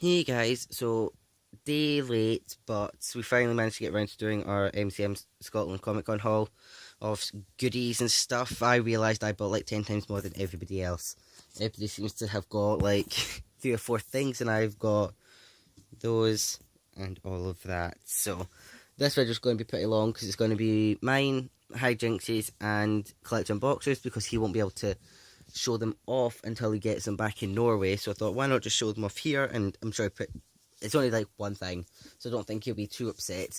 Hey guys, so day late, but we finally managed to get around to doing our MCM Scotland Comic Con haul of goodies and stuff. I realised I bought like 10 times more than everybody else. Everybody seems to have got like 3 or 4 things, and I've got those and all of that. So this video's going to be pretty long because it's going to be mine, Hijinx's, and Collector Unboxers because he won't be able to show them off until he gets them back in Norway. So I thought, why not just show them off here? And I'm sure it's only like one thing, so I don't think he'll be too upset.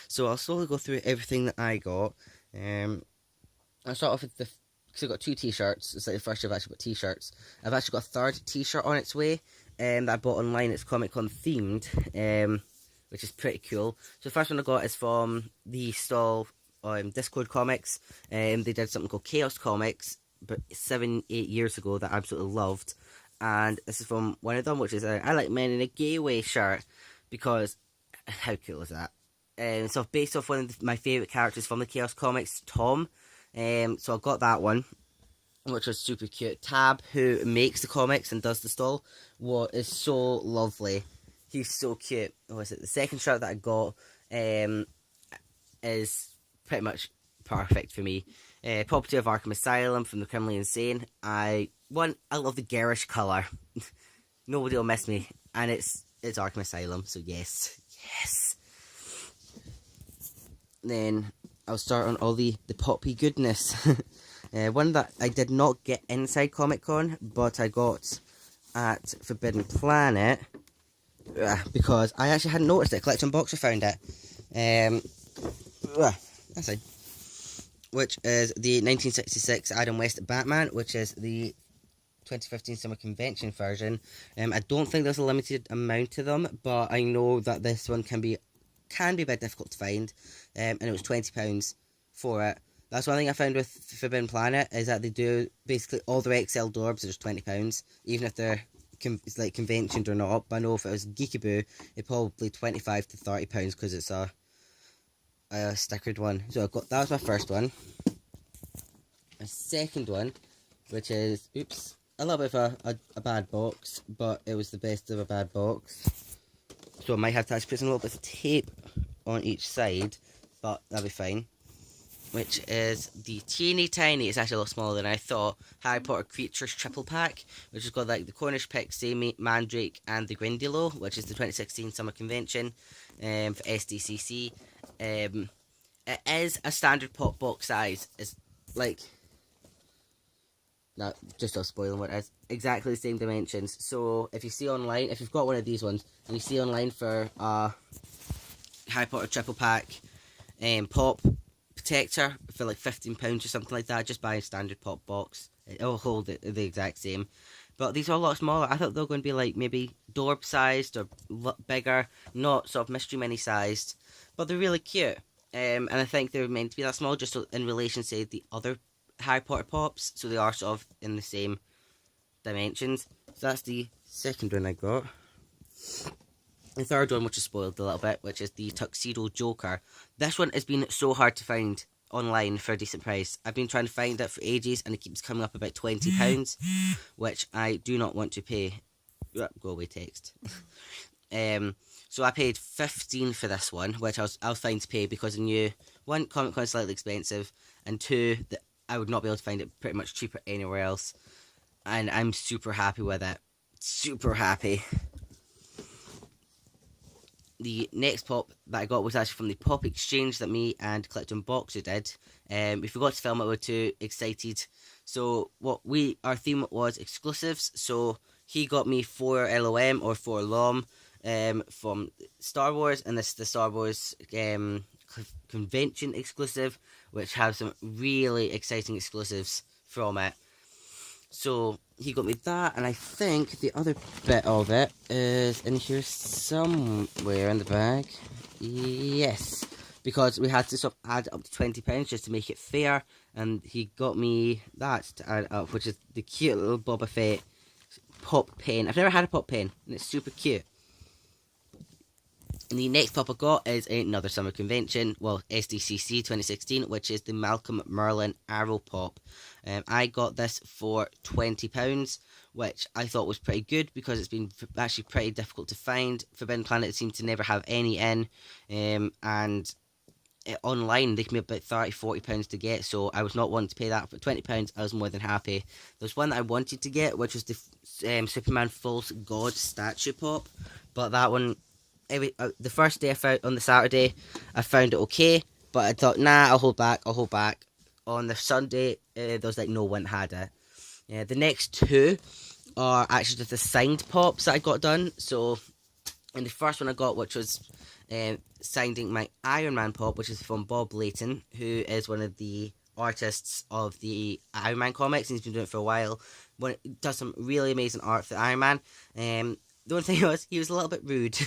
So I'll slowly go through everything that I got. I'll start off with because I've got 2 t-shirts. It's like the first year I've actually got t-shirts. I've actually got a third t-shirt on its way that I bought online. It's Comic Con themed, which is pretty cool. So the first one I got is from the stall Discord Comics. They did something called Chaos Comics, but 7-8 years ago that I absolutely loved. And this is from one of them, which is I Like Men in a Gay Way shirt, because how cool is that? So based off one of my favourite characters from the Chaos Comics, Tom. So I got that one, which was super cute. Tab, who makes the comics and does the stall, is so lovely. He's so cute. What was it? The second shirt that I got is pretty much perfect for me. Property of Arkham Asylum from the Criminally Insane. I love the garish colour. Nobody will miss me. And it's Arkham Asylum, so yes. Yes. Then I'll start on all the poppy goodness. One that I did not get inside Comic Con, but I got at Forbidden Planet, because I actually hadn't noticed it. Collector Unboxer found it. That's it. Which is the 1966 Adam West Batman, which is the 2015 Summer Convention version. I don't think there's a limited amount of them, but I know that this one can be a bit difficult to find, and it was £20 for it. That's one thing I found with Forbidden Planet, is that they do basically all their XL Dorbs are just £20, even if they're like conventioned or not. But I know if it was Geekaboo, it's probably £25 to £30 because it's a stickered one. So that was my first one. My second one, which is a little bit of a bad box, but it was the best of a bad box. So I might have to actually put some little bits of tape on each side, but that'll be fine. Which is the teeny tiny, it's actually a lot smaller than I thought, Harry Potter Creatures triple pack, which has got like the Cornish Pixie, Mandrake, and the Grindylow, which is the 2016 Summer Convention for SDCC. It is a standard pop box size. It's like, no, just not spoiling what it is. Exactly the same dimensions. So if you see online, if you've got one of these ones, and you see online for Harry Potter triple pack pop protector for like £15 or something like that, just buy a standard pop box. It'll hold it the exact same. But these are a lot smaller. I thought they were going to be like maybe Dorb sized or bigger, not sort of Mystery Mini sized. But they're really cute. And I think they're meant to be that small just in relation to the other Harry Potter pops. So they are sort of in the same dimensions. So that's the second one I got. The third one, which is spoiled a little bit, which is the Tuxedo Joker. This one has been so hard to find online for a decent price. I've been trying to find it for ages, and it keeps coming up about £20, which I do not want to pay. Go away, text. So I paid £15 for this one, which I was fine to pay because I knew, one, Comic Con is slightly expensive, and two, that I would not be able to find it pretty much cheaper anywhere else. And I'm super happy with it. Super happy. The next pop that I got was actually from the pop exchange that me and Collector Unboxer did. We forgot to film it, we were too excited. So our theme was exclusives. So he got me 4 LOM or 4 LOM from Star Wars, and this is the Star Wars convention exclusive, which has some really exciting exclusives from it. So he got me that, and I think the other bit of it is in here somewhere in the bag. Yes, because we had to sort of add up to £20 just to make it fair, and he got me that to add up, which is the cute little Boba Fett pop pen. I've never had a pop pen, and it's super cute. And the next pop I got is another summer convention, well, SDCC 2016, which is the Malcolm Merlin Arrow Pop. I got this for £20, which I thought was pretty good because it's been actually pretty difficult to find. Forbidden Planet seemed to never have any in, and online they can be about £30-40 to get, so I was not wanting to pay that. For £20 I was more than happy. There's one that I wanted to get, which was the Superman False God statue pop, but that one, the first day I found, on the Saturday, I found it okay, but I thought, nah, I'll hold back. On the Sunday, there was like no one had it. The next two are actually just the signed pops that I got done. So, in the first one I got, which was signing my Iron Man pop, which is from Bob Layton, who is one of the artists of the Iron Man comics, and he's been doing it for a while. Does some really amazing art for Iron Man. The only thing was, he was a little bit rude.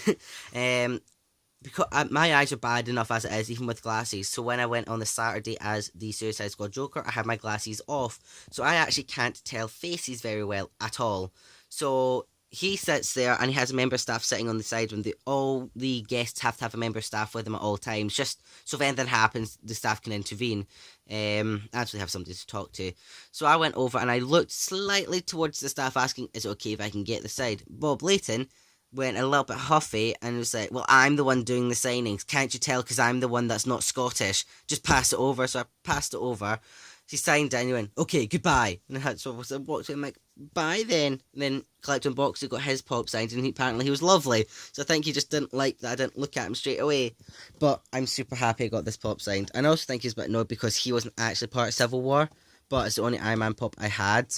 Because my eyes are bad enough as it is, even with glasses. So when I went on the Saturday as the Suicide Squad Joker, I had my glasses off. So I actually can't tell faces very well at all. So he sits there and he has a member of staff sitting on the side when all the guests have to have a member of staff with them at all times, just so if anything happens, the staff can intervene. Actually have somebody to talk to. So I went over and I looked slightly towards the staff asking, is it okay if I can get the side? Bob Layton went a little bit huffy and was like, well, I'm the one doing the signings. Can't you tell because I'm the one that's not Scottish? Just pass it over. So I passed it over. She signed it and he went, okay, goodbye. And I had so I walked in, I'm like, bye then. And then Collector Boxer got his pop signed and apparently he was lovely. So I think he just didn't like that I didn't look at him straight away. But I'm super happy I got this pop signed. And I also think he's a bit annoyed because he wasn't actually part of Civil War, but it's the only Iron Man pop I had.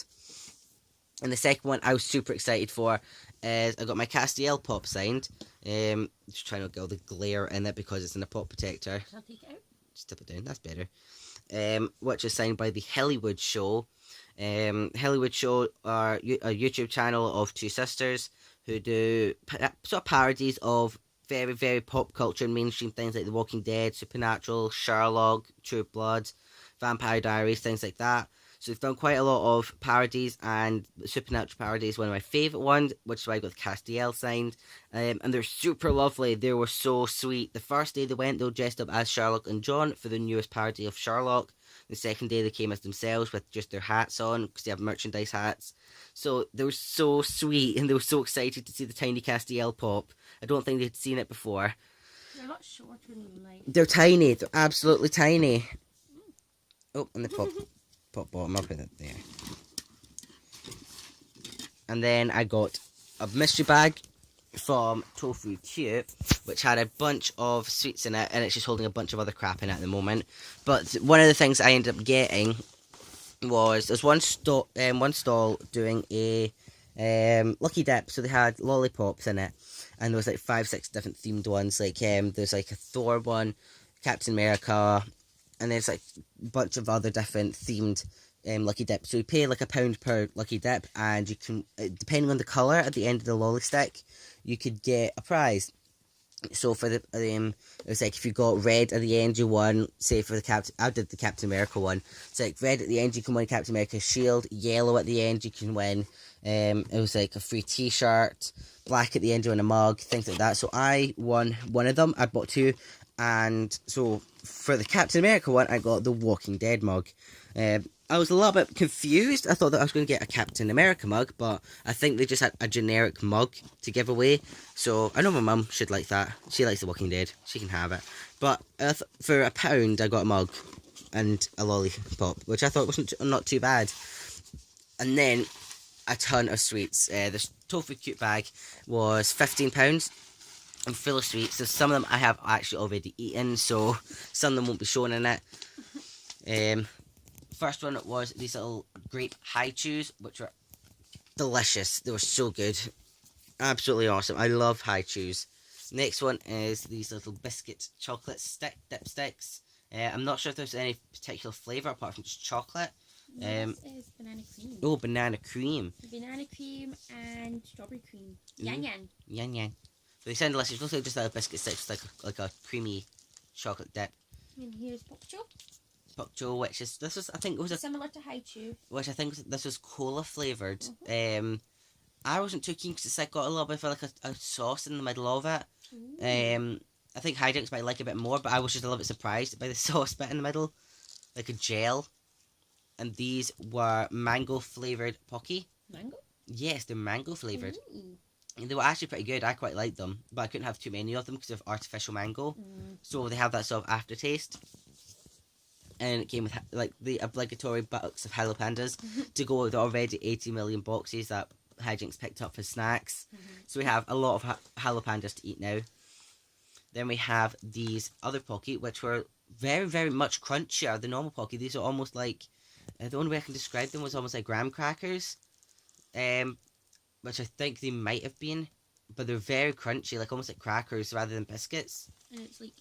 And the second one I was super excited for is I got my Castiel pop signed. Just trying to get all the glare in it because it's in a pop protector. Shall I take it out? Just tip it down, that's better. Which is signed by the Hollywood Show. Hollywood Show are a YouTube channel of two sisters who do sort of parodies of very, very pop culture and mainstream things like The Walking Dead, Supernatural, Sherlock, True Blood, Vampire Diaries, things like that. So they've done quite a lot of parodies, and Supernatural parody is one of my favourite ones, which is why I got the Castiel signed. And they're super lovely. They were so sweet. The first day they went, they were dressed up as Sherlock and John for the newest parody of Sherlock. The second day they came as themselves with just their hats on, because they have merchandise hats. So they were so sweet, and they were so excited to see the tiny Castiel pop. I don't think they'd seen it before. They're a lot shorter than like. They're tiny. They're absolutely tiny. Oh, and the pop bottom, I'll put it there. And then I got a mystery bag from Tofu Cute, which had a bunch of sweets in it, and it's just holding a bunch of other crap in it at the moment. But one of the things I ended up getting was there's one stall doing a Lucky Dip, so they had lollipops in it, and there was like 5-6 different themed ones. Like there's like a Thor one, Captain America, and there's like a bunch of other different themed Lucky Dip. So you pay like £1 per Lucky Dip, and you can, depending on the colour at the end of the lolly stick, you could get a prize. So for the it was like if you got red at the end, you won. Say for the I did the Captain America one. It's like red at the end, you can win Captain America's shield. Yellow at the end, you can win. It was like a free T-shirt. Black at the end, you win a mug. Things like that. So I won one of them. I bought two, and so for the Captain America one, I got the Walking Dead mug. I was a little bit confused. I thought that I was going to get a Captain America mug, but I think they just had a generic mug to give away. So I know my mum should like that. She likes The Walking Dead. She can have it. But for £1, I got a mug and a lollipop, which I thought wasn't not too bad. And then a ton of sweets. The Tofu Cute bag was £15. And full of sweets. So some of them I have actually already eaten, so some of them won't be shown in it. First one was these little grape high chews, which were delicious. They were so good. Absolutely awesome. I love high chews. Next one is these little biscuit chocolate dip sticks. I'm not sure if there's any particular flavour apart from just chocolate. This is banana cream. Oh, banana cream. Banana cream and strawberry cream. Yan yan. Yan yan. So they sound delicious. It looks like just a biscuit sticks, like a creamy chocolate dip. And here's bokcho. Bokcho, which is I think it was similar to haichu. Which I think this was cola flavoured. I wasn't too keen because it's like got a little bit of like a sauce in the middle of it. Ooh. I think Hijinks might like a bit more, but I was just a little bit surprised by the sauce bit in the middle, like a gel. And these were mango flavoured Pocky. Mango? Yes, they're mango flavoured. Ooh. And they were actually pretty good. I quite liked them, but I couldn't have too many of them because of artificial mango. So they have that sort of aftertaste. And it came with like the obligatory box of Hello Pandas to go with the already 80 million boxes that Hijinks picked up for snacks. So we have a lot of Hello Pandas to eat now. Then we have these other Pocky, which were very, very much crunchier than normal Pocky. These are almost like, the only way I can describe them was almost like graham crackers, which I think they might have been, but they're very crunchy, like almost like crackers rather than biscuits. And it's like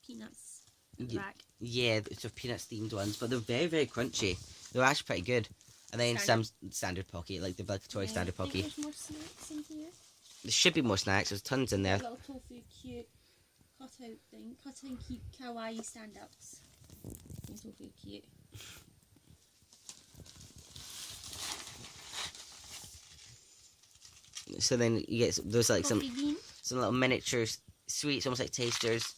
peanuts at the back. Yeah, sort of peanuts themed ones, but they're very, very crunchy. They're actually pretty good. And then some standard Pocky, like the obligatory standard Pocky. There's more snacks in here. There should be more snacks. There's tons in there. A little tofu cute cutout thing. Cut and keep kawaii stand-ups. Tofu cute. So then you get those like Coffee bean. some little miniature sweets, almost like tasters.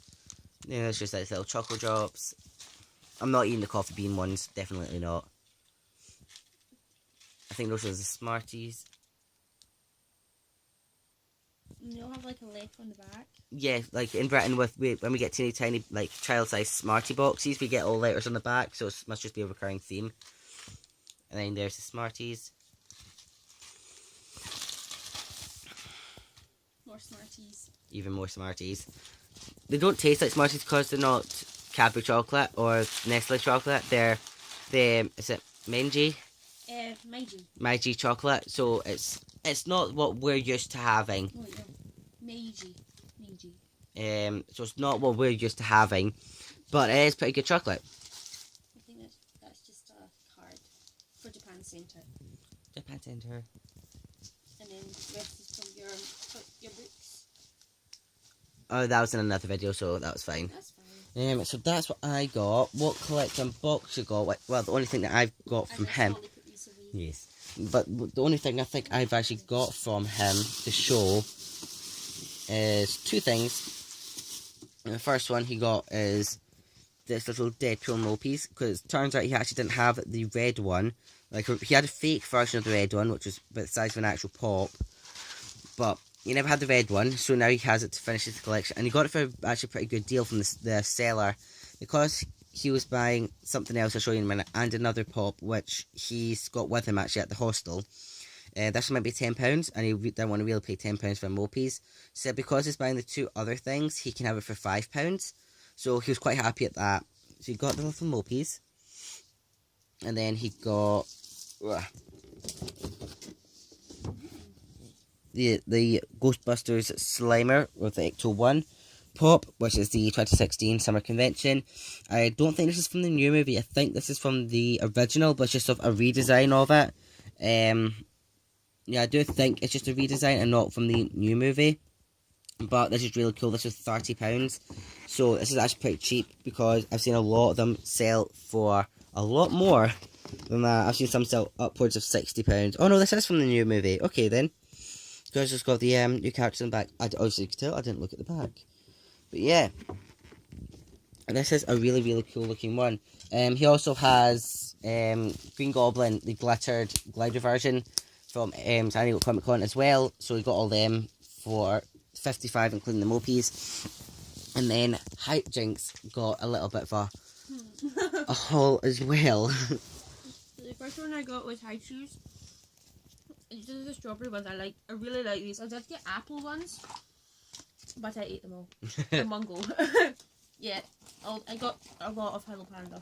You know, there's just like little chocolate drops. I'm not eating the coffee bean ones, definitely not. I think those are the Smarties. They'll have like a leaf on the back. Yeah, like in Britain, when we get teeny tiny like child-sized Smartie boxes, we get all letters on the back, so it must just be a recurring theme. And then there's the Smarties. More Smarties. Even more Smarties. They don't taste like Smarties because they're not Cadbury chocolate or Nestle chocolate. They're is it Meiji? Meiji chocolate. So it's not what we're used to having. Oh yeah, Meiji. So it's not what we're used to having, but it is pretty good chocolate. I think that's just a card for Japan Centre. Japan Centre. And then the rest is from your books. Oh, that was in another video, so that was fine. That's fine. So that's what I got. What collection box you got? Well, the only thing that I've got from him. Yes. But the only thing I think I've actually got from him to show is two things. And the first one he got is this little Deadpool Mopies, because it turns out he actually didn't have the red one. Like, he had a fake version of the red one, which was about the size of an actual pop, but he never had the red one, so now he has it to finish his collection. And he got it for actually a pretty good deal from the seller, because he was buying something else I'll show you in a minute, and another pop which he's got with him actually at the hostel. This might be £10, and he didn't want to really pay £10 for Mopies. So because he's buying the two other things, he can have it for £5. So he was quite happy at that. So he got the little Mopies, and then he got the Ghostbusters Slimer with the Ecto 1 pop, which is the 2016 summer convention. I don't think this is from the new movie. I think this is from the original, but it's just sort of a redesign of it. Yeah, I do think it's just a redesign and not from the new movie. But this is really cool. This is £30. So this is actually pretty cheap, because I've seen a lot of them sell for a lot more than that. I've seen some sell upwards of £60. Oh no, this is from the new movie. Okay then. Because it's got the new characters in the back. Obviously you can tell I didn't look at the back. But yeah. And this is a really, really cool looking one. He also has Green Goblin, the glittered glider version from San Diego Comic Con as well. So we got all them for $55, including the Mopies. And then Hijinks got a little bit of a haul as well. The first one I got was high shoes. These are the strawberry ones I really like these. I did get apple ones, but I ate them all in one go. Yeah, I got a lot of Hello Panda.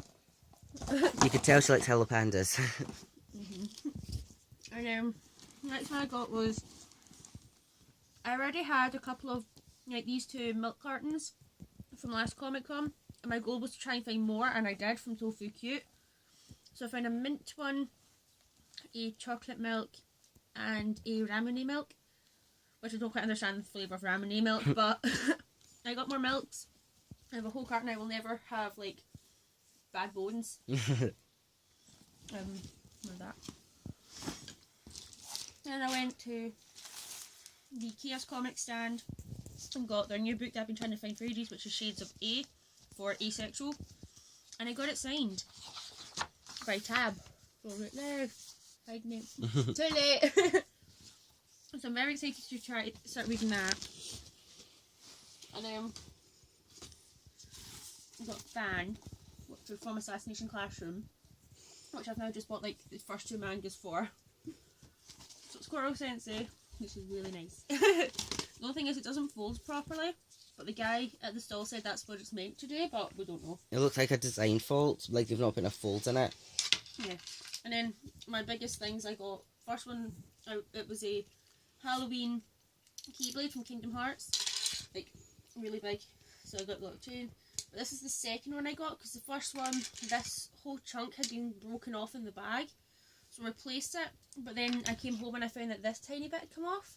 You could tell she likes Hello Pandas. And next one I got was, I already had a couple of these two milk cartons from last Comic Con, and my goal was to try and find more, and I did, from Tofu Cute. So I found a mint one, a chocolate milk, and a ramune milk, which I don't quite understand the flavour of ramune milk, but I got more milks. I have a whole carton. I will never have bad bones. Like that. Then I went to the Chaos Comic stand and got their new book that I've been trying to find for ages, which is Shades of A for Asexual. And I got it signed by Tab. Oh, right there. Hiding it. Too late. So I'm very excited to start reading that. And I've got Fan from Assassination Classroom, which I've now just bought like the first 2 mangas for. So it's Squirrel Sensei, which is really nice. The only thing is it doesn't fold properly, but the guy at the stall said that's what it's meant to do, but we don't know. It looks like a design fault, like they've not put enough folds in it. Yeah. And then my biggest things I got, first one, it was a Halloween Keyblade from Kingdom Hearts, like really big, so I got that too. But this is the second one I got, because the first one, this whole chunk had been broken off in the bag, so I replaced it, but then I came home and I found that this tiny bit had come off,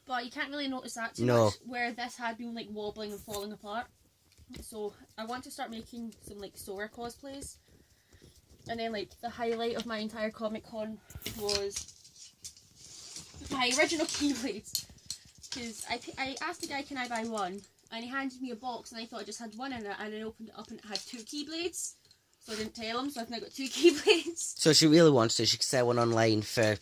but you can't really notice that too much, where this had been like wobbling and falling apart. So I want to start making some like Sora cosplays. And then like the highlight of my entire Comic Con was my original Keyblades, because I asked the guy, can I buy one, and he handed me a box and I thought I just had one in it, and I opened it up and it had 2 Keyblades, so I didn't tell him, so I've now got 2 Keyblades. So if she really wants to, she could sell one online for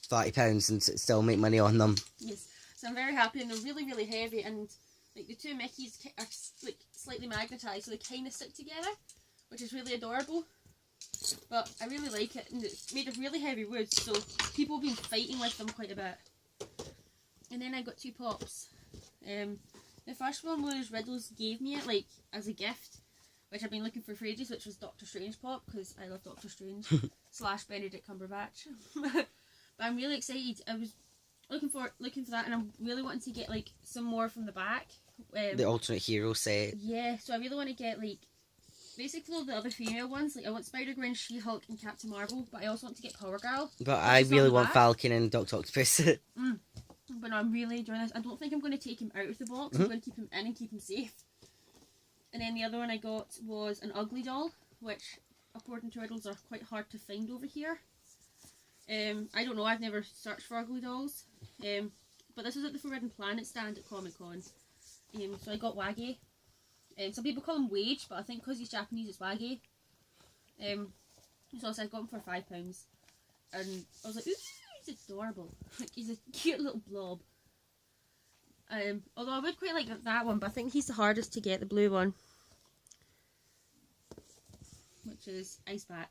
£30 and still make money on them. Yes, so I'm very happy, and they're really really heavy, and like the 2 Mickeys are like slightly magnetised, so they kind of stick together, which is really adorable. But I really like it, and it's made of really heavy wood, so people have been fighting with them quite a bit. And then I got 2 pops. The first one was Riddles gave me it like as a gift, which I've been looking for ages, which was Doctor Strange pop, because I love Doctor Strange / Benedict Cumberbatch. But I'm really excited. I was looking for that, and I'm really wanting to get like some more from the back. The alternate hero set. Yeah, so I really want to get like basically all the other female ones. Like I want Spider-Gwen, She-Hulk and Captain Marvel, but I also want to get Power Girl. But I really want Falcon and Dr. Octopus. But no, I'm really enjoying this. I don't think I'm going to take him out of the box. I'm going to keep him in and keep him safe. And then the other one I got was an Ugly Doll, which according to Riddles are quite hard to find over here. I don't know, I've never searched for Ugly Dolls. But this is at the Forbidden Planet stand at Comic Con. So I got Waggy. Some people call him Wage, but I think because he's Japanese it's Waggy. So I got him for £5. And I was like, ooh, he's adorable. Like, he's a cute little blob. Although I would quite like that one, but I think he's the hardest to get, the blue one. Which is Ice Bat.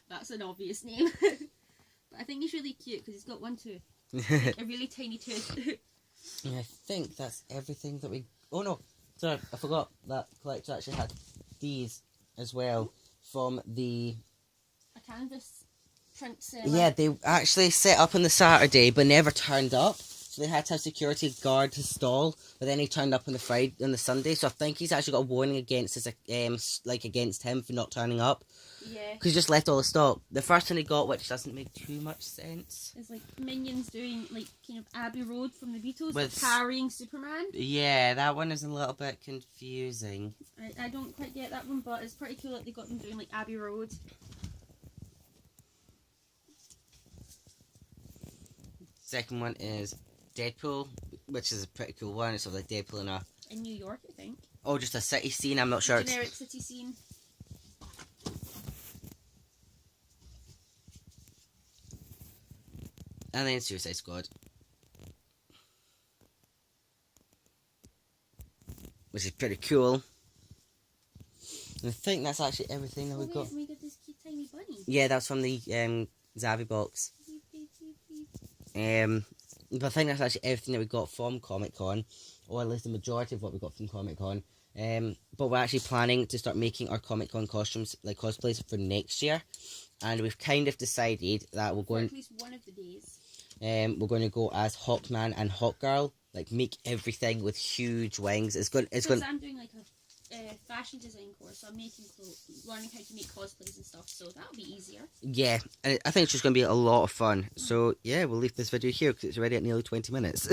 That's an obvious name. But I think he's really cute because he's got one tooth. Like a really tiny tooth. And I think that's everything that we... Oh no, sorry, I forgot that collector actually had these as well from the... A canvas print seller. Yeah, they actually set up on the Saturday but never turned up. So they had to have security guard to stall, but then he turned up on the Sunday. So I think he's actually got a warning against against him for not turning up. Yeah. Because he just left all the stock. The first one he got, which doesn't make too much sense. It's like Minions doing like kind of Abbey Road from the Beatles, with carrying Superman. Yeah, that one is a little bit confusing. I don't quite get that one, but it's pretty cool that they got them doing like Abbey Road. Second one is Deadpool, which is a pretty cool one. It's sort of like Deadpool in New York, I think. Oh, just a city scene. I'm not sure. Generic city scene. And then Suicide Squad, which is pretty cool. And I think that's actually everything that we got. We got this cute tiny bunny. Yeah, that's from the Zavi box. But I think that's actually everything that we got from Comic Con, or at least the majority of what we got from Comic Con. But we're actually planning to start making our Comic Con costumes, like cosplays, for next year, and we've kind of decided that we're going. For at least one of the days. We're going to go as Hawkman and Hawkgirl, like make everything with huge wings. It's going. I'm doing like a fashion design course, so I'm making learning how to make cosplays and stuff. So that'll be easier. Yeah, and I think it's just going to be a lot of fun. So yeah, we'll leave this video here because it's already at nearly 20 minutes.